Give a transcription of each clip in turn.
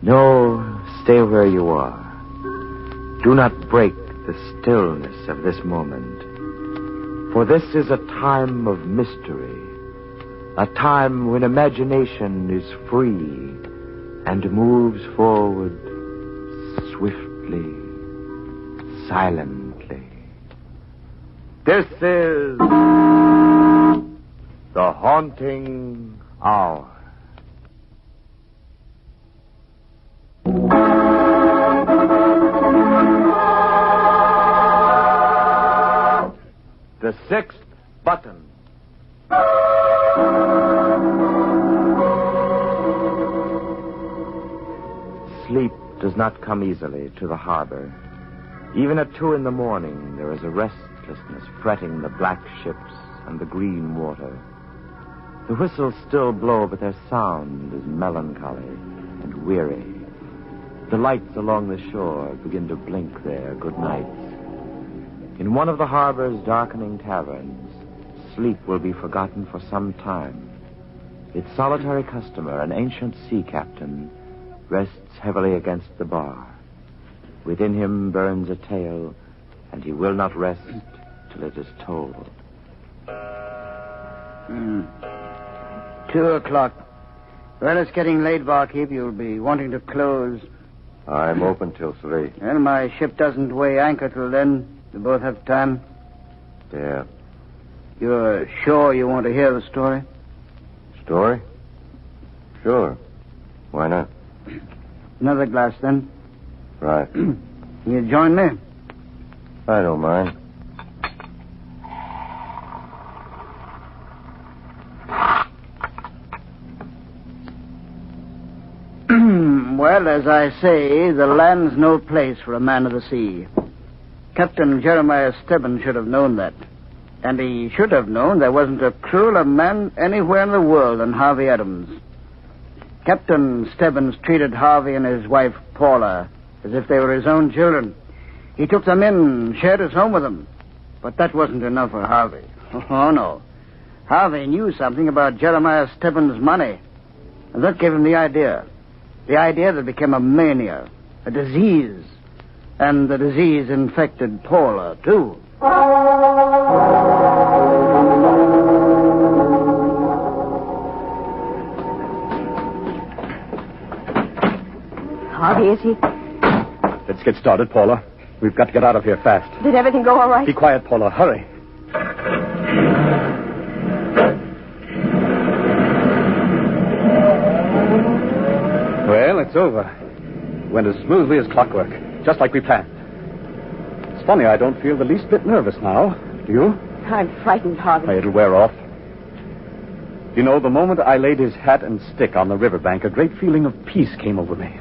No, stay where you are. Do not break the stillness of this moment. For this is a time of mystery. A time when imagination is free and moves forward swiftly, silently. This is the haunting hour. The sixth button. Sleep does not come easily to the harbor. Even at 2 a.m, there is a restlessness fretting the black ships and the green water. The whistles still blow, but their sound is melancholy and weary. The lights along the shore begin to blink their good nights. In one of the harbor's darkening taverns, sleep will be forgotten for some time. Its solitary customer, an ancient sea captain, rests heavily against the bar. Within him burns a tale, and he will not rest till it is told. 2 o'clock. Well, it's getting late, barkeep. You'll be wanting to close. I'm open till 3. Well, my ship doesn't weigh anchor till then. We both have time. Yeah. You're sure you want to hear the story? Story? Sure. Why not? Another glass, then. Right. You join me? I don't mind. Well, as I say, the land's no place for a man of the sea. Captain Jeremiah Stebbins should have known that. And he should have known there wasn't a crueler man anywhere in the world than Harvey Adams. Captain Stebbins treated Harvey and his wife, Paula, as if they were his own children. He took them in, shared his home with them. But that wasn't enough for Harvey. Oh, no. Harvey knew something about Jeremiah Stebbins' money. And that gave him the idea. The idea that became a mania, a disease. And the disease infected Paula, too. Harvey, is he? Let's get started, Paula. We've got to get out of here fast. Did everything go all right? Be quiet, Paula. Hurry. Well, it's over. Went as smoothly as clockwork, just like we planned. It's funny, I don't feel the least bit nervous now. Do you? I'm frightened, Harvey. It'll wear off. You know, the moment I laid his hat and stick on the riverbank, a great feeling of peace came over me.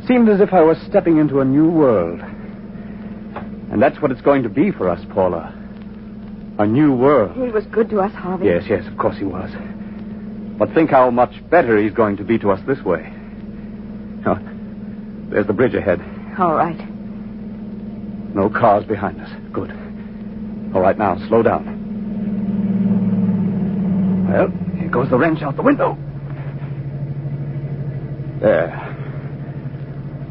Seemed as if I was stepping into a new world. And that's what it's going to be for us, Paula. A new world. He was good to us, Harvey. Yes, of course he was. But think how much better he's going to be to us this way. Oh, there's the bridge ahead. All right. No cars behind us. Good. All right, now, slow down. Well, here goes the wrench out the window. There.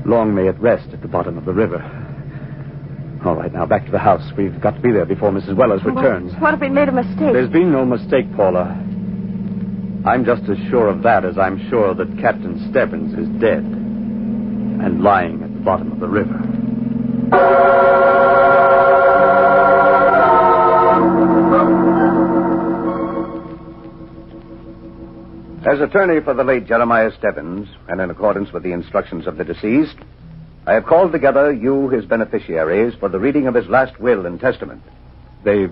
Long may it rest at the bottom of the river. All right, now, back to the house. We've got to be there before Mrs. Wellers returns. What if we made a mistake? There's been no mistake, Paula. I'm just as sure of that as I'm sure that Captain Stebbins is dead and lying at the bottom of the river. As attorney for the late Jeremiah Stebbins, and in accordance with the instructions of the deceased, I have called together you, his beneficiaries, for the reading of his last will and testament. They've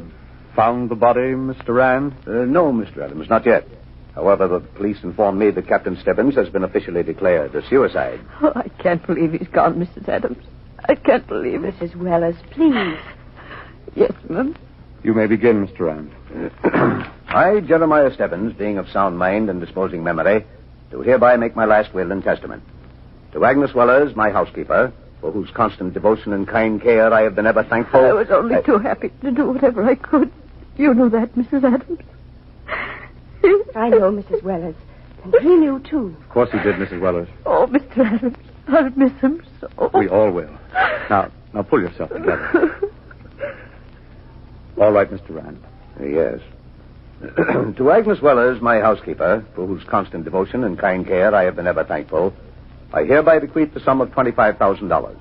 found the body, Mr. Rand? No, Mr. Adams, not yet. However, the police informed me that Captain Stebbins has been officially declared a suicide. Oh, I can't believe he's gone, Mrs. Adams. I can't believe it. Mrs. Wellers, please. Yes, ma'am. You may begin, Mr. Rand. I, Jeremiah Stebbins, being of sound mind and disposing memory, do hereby make my last will and testament. To Agnes Wellers, my housekeeper, for whose constant devotion and kind care I have been ever thankful. I was only too happy to do whatever I could. You know that, Mrs. Adams. I know, Mrs. Wellers. And he knew, too. Of course he did, Mrs. Wellers. Oh, Mr. Adams, I'll miss him so. We all will. Now pull yourself together. All right, Mr. Rand. Yes. To Agnes Wellers, my housekeeper, for whose constant devotion and kind care I have been ever thankful, I hereby bequeath the sum of $25,000.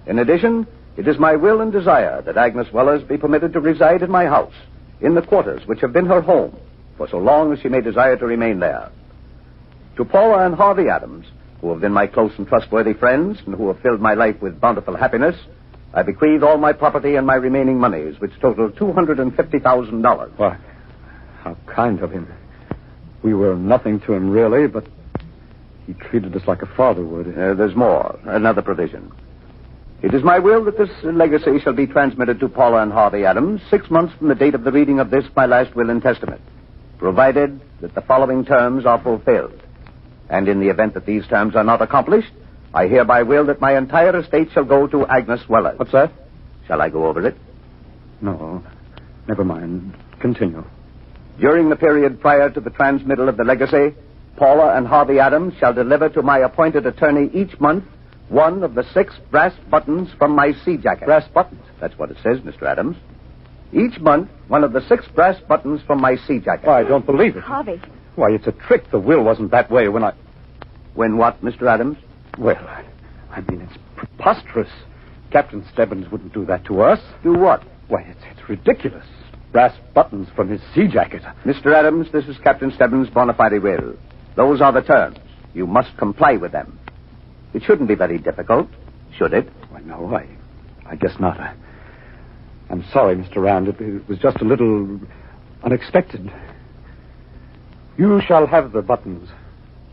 In addition, it is my will and desire that Agnes Wellers be permitted to reside in my house, in the quarters which have been her home, for so long as she may desire to remain there. To Paula and Harvey Adams, who have been my close and trustworthy friends and who have filled my life with bountiful happiness, I bequeath all my property and my remaining monies, which total $250,000. Why, how kind of him. We were nothing to him, really, but he treated us like a father would. There's more. Another provision. It is my will that this legacy shall be transmitted to Paula and Harvey Adams 6 months from the date of the reading of this, my last will and testament, provided that the following terms are fulfilled. And in the event that these terms are not accomplished, I hereby will that my entire estate shall go to Agnes Wellers. What's that? Shall I go over it? No, never mind. Continue. During the period prior to the transmittal of the legacy, Paula and Harvey Adams shall deliver to my appointed attorney each month one of the 6 brass buttons from my sea jacket. Brass buttons? That's what it says, Mr. Adams. Each month, one of the 6 brass buttons from my sea jacket. Why, I don't believe it. Harvey. Why, it's a trick. The will wasn't that way when I... When what, Mr. Adams? Well, I mean, it's preposterous. Captain Stebbins wouldn't do that to us. Do what? Why, it's ridiculous. Brass buttons from his sea jacket. Mr. Adams, this is Captain Stebbins' bona fide will. Those are the terms. You must comply with them. It shouldn't be very difficult, should it? Why, no, I guess not. I'm sorry, Mr. Rand. It was just a little unexpected. You shall have the buttons.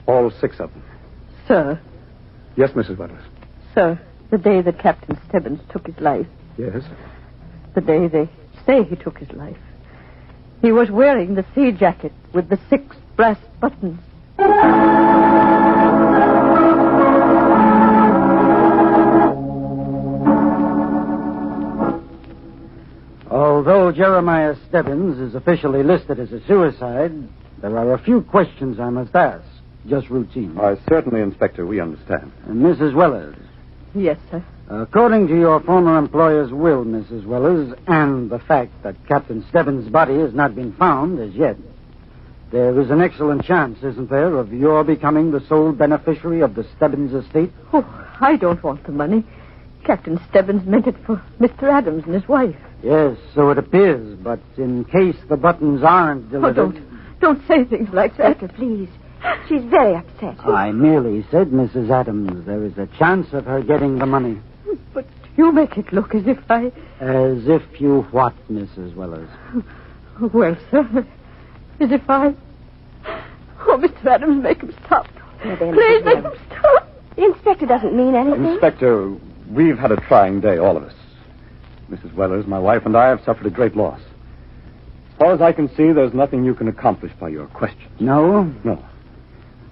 All 6 of them. Sir. Yes, Mrs. Wellers. Sir, the day that Captain Stebbins took his life. Yes? The day they say he took his life. He was wearing the sea jacket with the 6 brass buttons. Although Jeremiah Stebbins is officially listed as a suicide, there are a few questions I must ask. Just routine. Why, certainly, Inspector, we understand. Mrs. Wellers. Yes, sir. According to your former employer's will, Mrs. Wellers, and the fact that Captain Stebbins' body has not been found as yet, there is an excellent chance, isn't there, of your becoming the sole beneficiary of the Stebbins estate? Oh, I don't want the money. Captain Stebbins meant it for Mr. Adams and his wife. Yes, so it appears, but in case the buttons aren't delivered... Oh, don't say things like that. Inspector, please. She's very upset. I merely said, Mrs. Adams, there is a chance of her getting the money. But you make it look as if I... As if you what, Mrs. Wellers? Well, sir, as if I... Oh, Mr. Adams, make him stop. Please make him stop. The inspector doesn't mean anything. Inspector, we've had a trying day, all of us. Mrs. Wellers, my wife, and I have suffered a great loss. As far as I can see, there's nothing you can accomplish by your questions. No? No.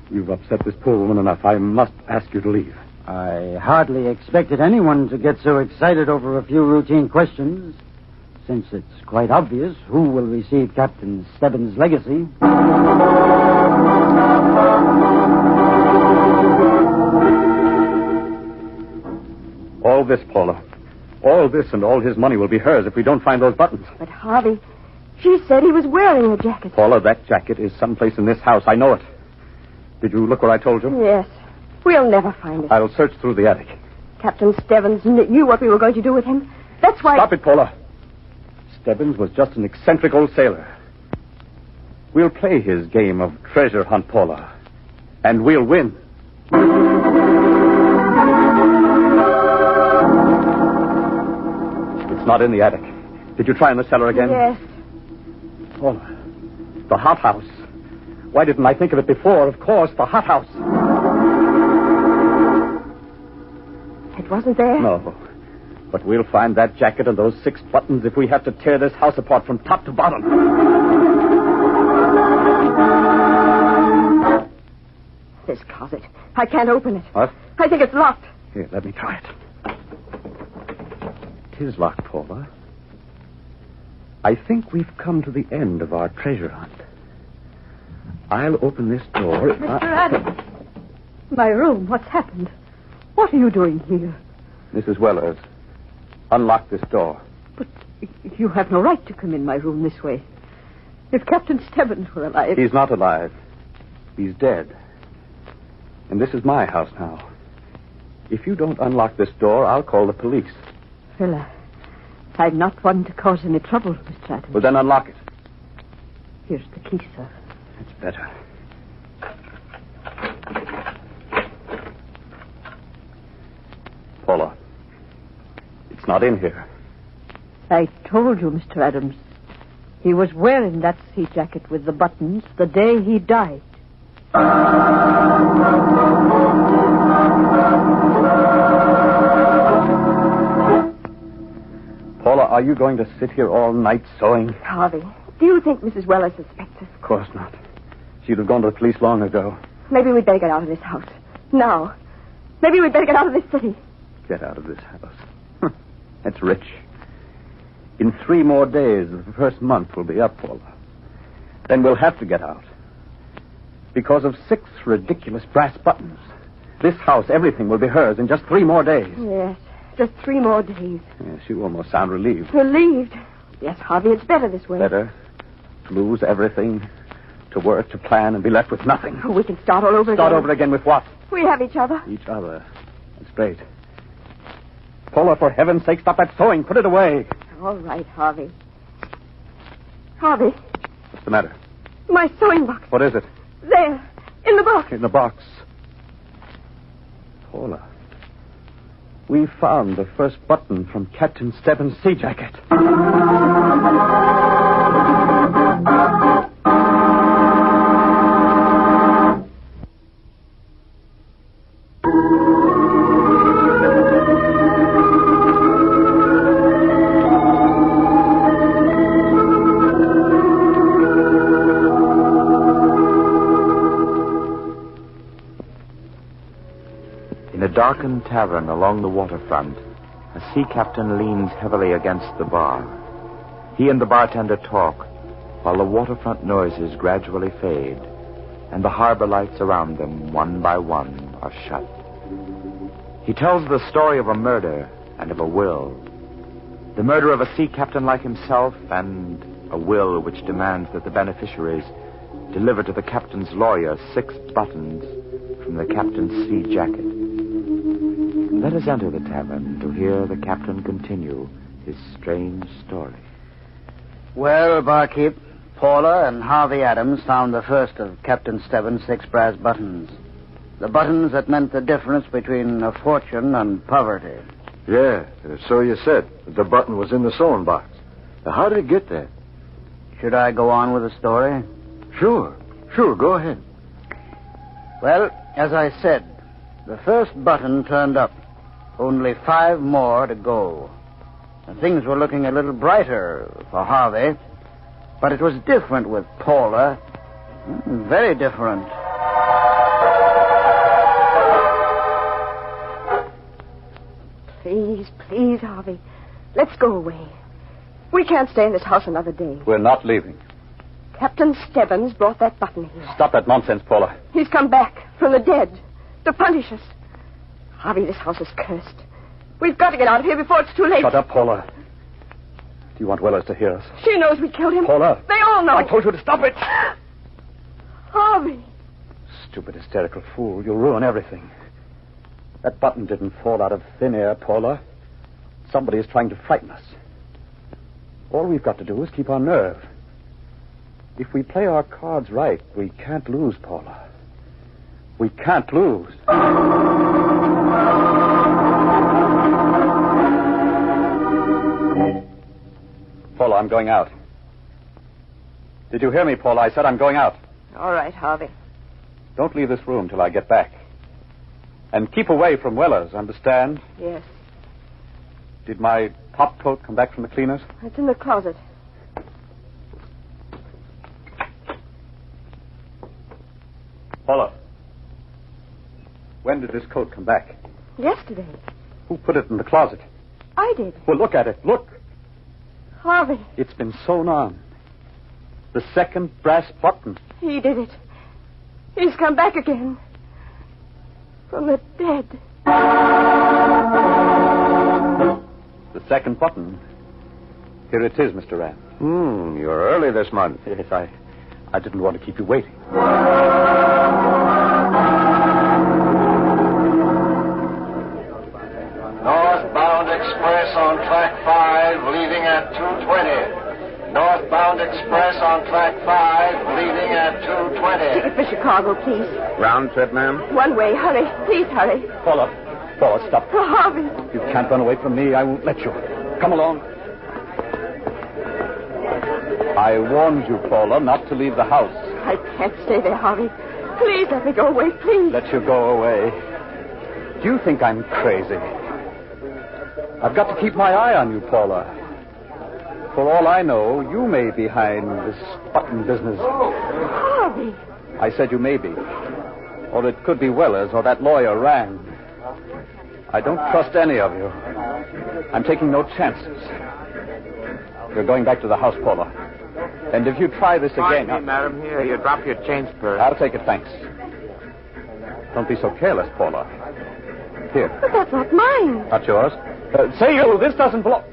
You've upset this poor woman enough. I must ask you to leave. I hardly expected anyone to get so excited over a few routine questions, since it's quite obvious who will receive Captain Stebbins' legacy. All this, Paula. All this and all his money will be hers if we don't find those buttons. But Harvey, she said he was wearing the jacket. Paula, that jacket is someplace in this house. I know it. Did you look where I told you? Yes. We'll never find it. I'll search through the attic. Captain Stebbins knew what we were going to do with him. That's why... Stop it, Paula. Stebbins was just an eccentric old sailor. We'll play his game of treasure hunt, Paula. And we'll win. It's not in the attic. Did you try in the cellar again? Yes. Paula, the hothouse. Why didn't I think of it before? Of course, the hothouse. It wasn't there? No. But we'll find that jacket and those 6 buttons if we have to tear this house apart from top to bottom. This closet. I can't open it. What? I think it's locked. Here, let me try it. 'Tis locked, Paula. I think we've come to the end of our treasure hunt. I'll open this door. Mr. Adams. My room. What's happened? What are you doing here? Mrs. Wellers, unlock this door. But you have no right to come in my room this way. If Captain Stebbins were alive... He's not alive. He's dead. And this is my house now. If you don't unlock this door, I'll call the police. Well, I'm not one to cause any trouble, Mr. Adams. Well, then unlock it. Here's the key, sir. That's better. Paula, it's not in here. I told you, Mr. Adams. He was wearing that sea jacket with the buttons the day he died. Paula, are you going to sit here all night sewing? Harvey, do you think Mrs. Weller suspects us? Of course not. She'd have gone to the police long ago. Maybe we'd better get out of this house. Now. Maybe we'd better get out of this city. Get out of this house. That's rich. In 3 more days, the first month will be up, Paula. Then we'll have to get out. Because of 6 ridiculous brass buttons. This house, everything will be hers in just 3 more days. Yes, just 3 more days. Yes, you almost sound relieved. Relieved? Yes, Harvey, it's better this way. Better to lose everything, to work, to plan, and be left with nothing. Oh, we can start all over again. Start over again with what? We have each other. Each other. That's great. Paula, for heaven's sake, stop that sewing. Put it away. All right, Harvey. Harvey, What's the matter? my sewing box. What is it? There, in the box. In the box. Paula, we found the first button from Captain Stebbins' sea jacket. In a darkened tavern along the waterfront, a sea captain leans heavily against the bar. He and the bartender talk, while the waterfront noises gradually fade, and the harbor lights around them, one by one, are shut. He tells the story of a murder and of a will. The murder of a sea captain like himself, and a will which demands that the beneficiaries deliver to the captain's lawyer 6 buttons from the captain's sea jacket. Let us enter the tavern to hear the captain continue his strange story. Well, barkeep, Paula and Harvey Adams found the first of Captain Stebbins' 6 brass buttons. The buttons that meant the difference between a fortune and poverty. Yeah, so you said. The button was in the sewing box. Now, how did it get there? Should I go on with the story? Sure, go ahead. Well, as I said, the first button turned up. Only 5 more to go. And things were looking a little brighter for Harvey. But it was different with Paula. Very different. Please, Harvey. Let's go away. We can't stay in this house another day. We're not leaving. Captain Stebbins brought that button here. Stop that nonsense, Paula. He's come back from the dead to punish us. Harvey, this house is cursed. We've got to get out of here before it's too late. Shut up, Paula. Do you want Wellers to hear us? She knows we killed him. Paula. They all know. I told you to stop it. Harvey. Stupid, hysterical fool. You'll ruin everything. That button didn't fall out of thin air, Paula. Somebody is trying to frighten us. All we've got to do is keep our nerve. If we play our cards right, we can't lose, Paula. We can't lose. Paula, I'm going out. Did you hear me, Paula? I said I'm going out. All right, Harvey. Don't leave this room till I get back. And keep away from Wellers, understand? Yes. Did my top coat come back from the cleaners? It's in the closet. Paula, when did this coat come back? Yesterday. Who put it in the closet? I did. Well, look at it. Look. Harvey, It's been sewn on. The second brass button. he did it. He's come back again. From the dead. The second button. Here it is, Mr. Rand. You're early this month. Yes, I didn't want to keep you waiting. Northbound express on track 5, leaving at 2:20. Northbound express on track 5, leaving at 2:20. Ticket for Chicago, please. Round trip, ma'am? One way. Hurry. Please hurry. Paula, stop. Oh, Harvey. You can't run away from me. I won't let you. Come along. I warned you, Paula, not to leave the house. I can't stay there, Harvey. Please let me go away, please. Let you go away. Do you think I'm crazy? I've got to keep my eye on you, Paula. For all I know, you may be behind this button business. Harvey. I said you may be. Or it could be Wellers or that lawyer, Rand. I don't trust any of you. I'm taking no chances. You're going back to the house, Paula. And if you try this again... Pardon me, madam. Here, you drop your change purse. I'll take it, thanks. Don't be so careless, Paula. Here. But that's not mine. Not yours. Say you, this doesn't belong...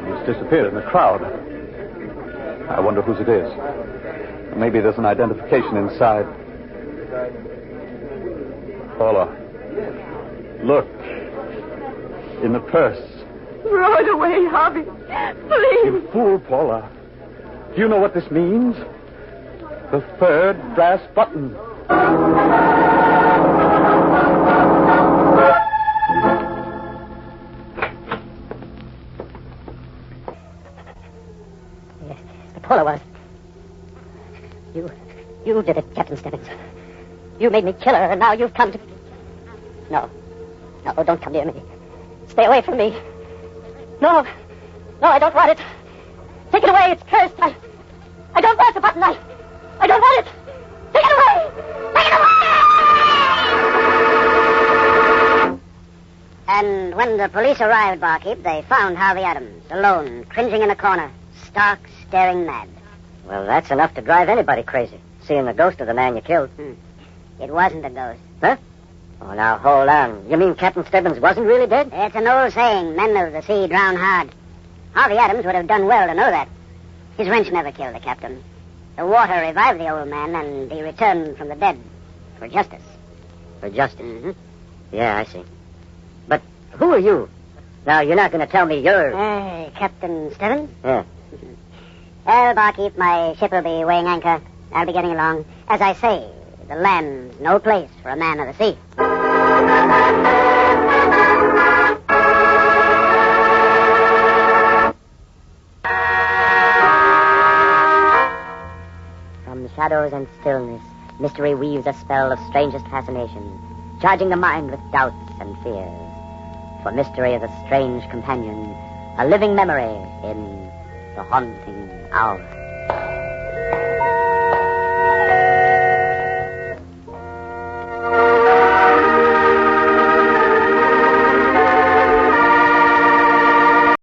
He's disappeared in the crowd. I wonder whose it is. Maybe there's an identification inside. Paula, look. In the purse. Throw it away, Harvey. Please. You fool, Paula. Do you know what this means? The third brass button. Paula was. You did it, Captain Stebbins. You made me kill her, and now you've come to... No, don't come near me. Stay away from me. No, I don't want it. Take it away, it's cursed. I don't want the button. I don't want it. Take it away! Take it away! And when the police arrived, Barkeep, they found Harvey Adams, alone, cringing in a corner, stark, staring mad. Well, that's enough to drive anybody crazy, seeing the ghost of the man you killed. It wasn't a ghost. Huh? Oh, now, hold on. You mean Captain Stebbins wasn't really dead? It's an old saying, men of the sea drown hard. Harvey Adams would have done well to know that. His wrench never killed the captain. The water revived the old man, and he returned from the dead for justice. For justice? Mm-hmm. Yeah, I see. But who are you? Now, you're not going to tell me you're... Captain Stebbins? Yeah. Well, Barkeep, my ship will be weighing anchor. I'll be getting along. As I say, the land's no place for a man of the sea. From shadows and stillness, mystery weaves a spell of strangest fascination, charging the mind with doubts and fear. For mystery is a strange companion, a living memory in the haunting hour.